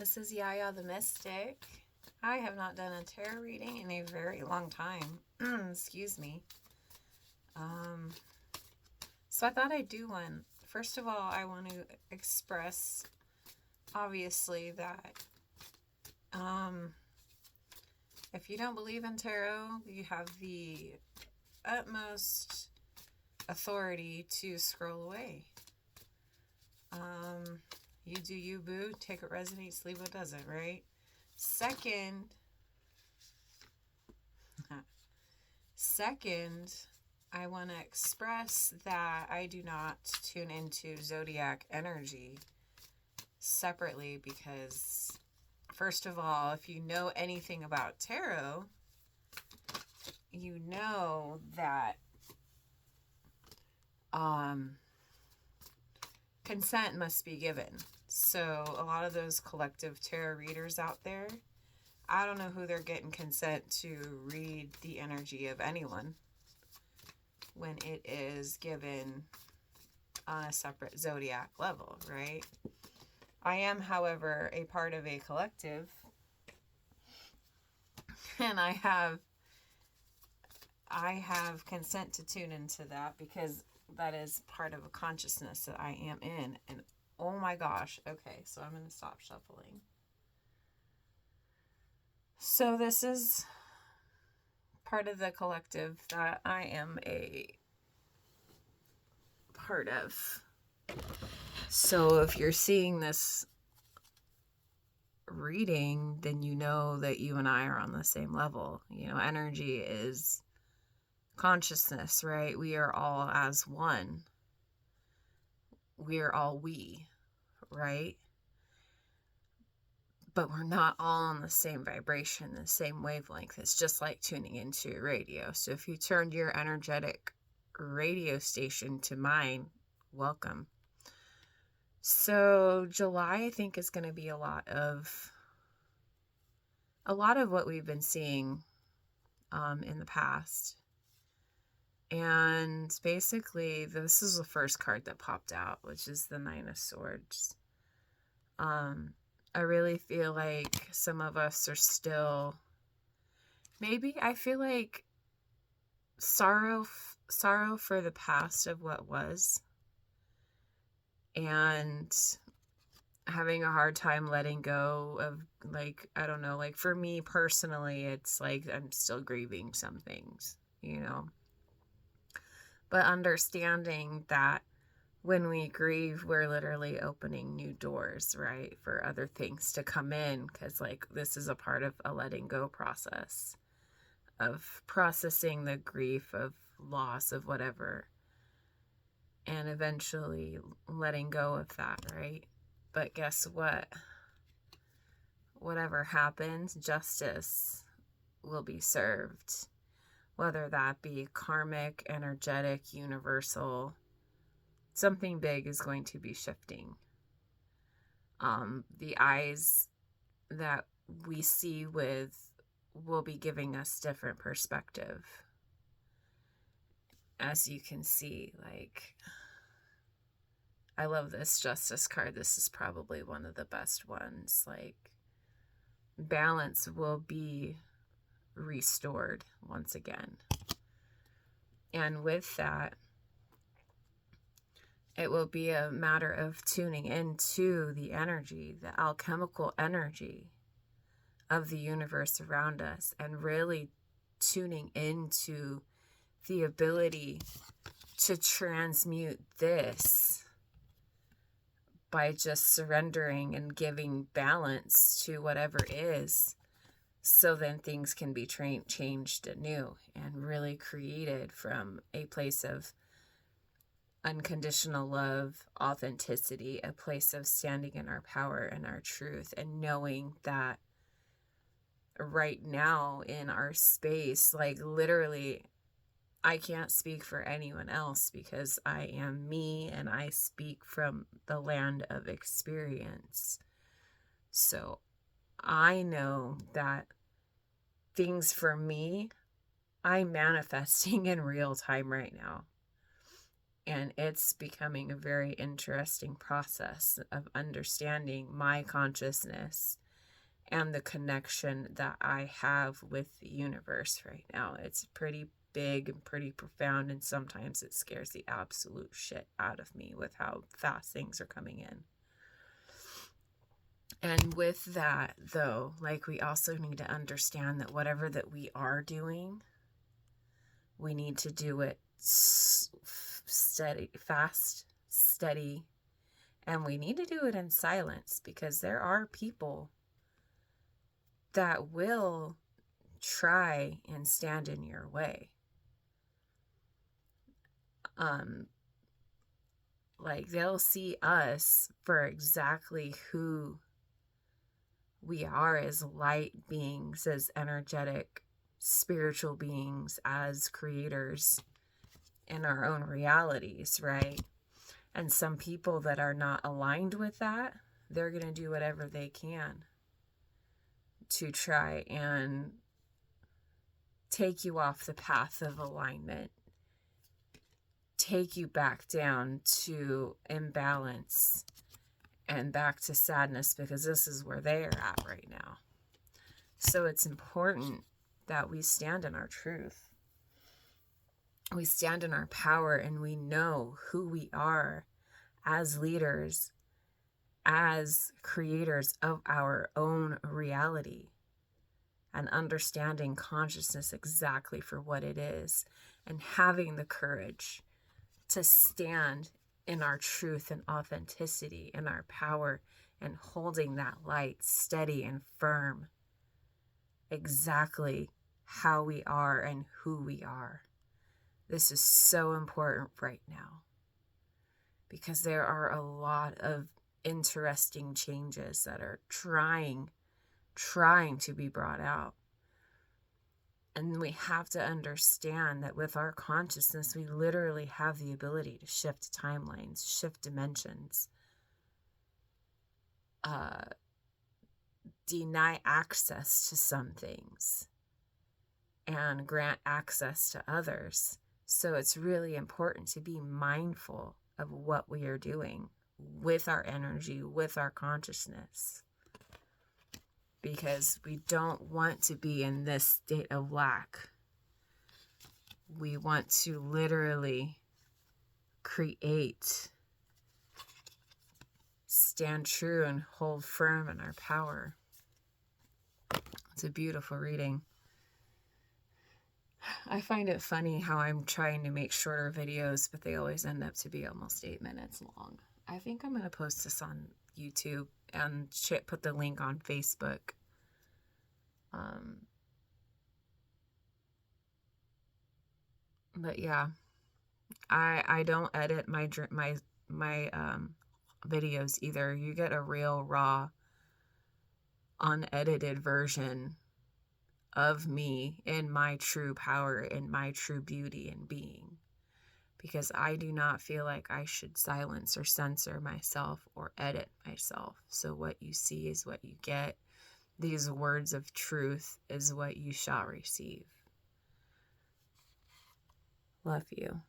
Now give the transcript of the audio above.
This is Yaya the Mystic. I have not done a tarot reading in a very long time. Excuse me. So I thought I'd do one. First of all, I want to express, obviously, that if you don't believe in tarot, you have the utmost authority to scroll away. You do you, boo. Take what resonates, leave what doesn't, right? Second, I want to express that I do not tune into zodiac energy separately because, first of all, if you know anything about tarot, you know that consent must be given. So a lot of those collective tarot readers out there, I don't know who they're getting consent to read the energy of anyone when it is given on a separate zodiac level, right? I am, however, a part of a collective, and I have consent to tune into that because that is part of a consciousness that I am in. And oh my gosh, okay, so I'm going to stop shuffling. So this is part of the collective that I am a part of. So if you're seeing this reading, then you know that you and I are on the same level. You know, energy is consciousness, right? We are all as one. We are all we, right? But we're not all on the same vibration, the same wavelength. It's just like tuning into radio. So if you turned your energetic radio station to mine, welcome. So July, I think, is going to be a lot of what we've been seeing in the past. And basically, this is the first card that popped out, which is the Nine of Swords. I really feel like some of us are still, maybe I feel like sorrow for the past of what was, and having a hard time letting go of, like, I don't know, like for me personally, it's like I'm still grieving some things, you know, but understanding that when we grieve, we're literally opening new doors, right, for other things to come in, because like this is a part of a letting go process of processing the grief of loss of whatever, and eventually letting go of that, right? But guess what? Whatever happens, justice will be served, whether that be karmic, energetic, universal. Something big is going to be shifting. The eyes that we see with will be giving us different perspective. As you can see, like, I love this Justice card. This is probably one of the best ones. Like, balance will be restored once again. And with that, it will be a matter of tuning into the energy, the alchemical energy of the universe around us, and really tuning into the ability to transmute this by just surrendering and giving balance to whatever is, so then things can be changed anew and really created from a place of unconditional love, authenticity, a place of standing in our power and our truth, and knowing that right now in our space, like literally, I can't speak for anyone else because I am me and I speak from the land of experience. So I know that things for me, I'm manifesting in real time right now. And it's becoming a very interesting process of understanding my consciousness and the connection that I have with the universe right now. It's pretty big and pretty profound, and sometimes it scares the absolute shit out of me with how fast things are coming in. And with that, though, like, we also need to understand that whatever that we are doing, we need to do it steady, fast, steady, and we need to do it in silence, because there are people that will try and stand in your way. Like, they'll see us for exactly who we are, as light beings, as energetic, spiritual beings, as creators in our own realities, right? And some people that are not aligned with that, they're going to do whatever they can to try and take you off the path of alignment, take you back down to imbalance and back to sadness, because this is where they are at right now. So it's important that we stand in our truth. We stand in our power, and we know who we are as leaders, as creators of our own reality, and understanding consciousness exactly for what it is, and having the courage to stand in our truth and authenticity and our power, and holding that light steady and firm, exactly how we are and who we are. This is so important right now, because there are a lot of interesting changes that are trying to be brought out. And we have to understand that with our consciousness, we literally have the ability to shift timelines, shift dimensions, deny access to some things, and grant access to others. So it's really important to be mindful of what we are doing with our energy, with our consciousness, because we don't want to be in this state of lack. We want to literally create, stand true, and hold firm in our power. It's a beautiful reading. I find it funny how I'm trying to make shorter videos, but they always end up to be almost 8 minutes long. I think I'm going to post this on YouTube and put the link on Facebook. But yeah, I don't edit my videos either. You get a real raw, unedited version of me in my true power, in my true beauty and being, because I do not feel like I should silence or censor myself or edit myself. So what you see is what you get. These words of truth is what you shall receive. Love you.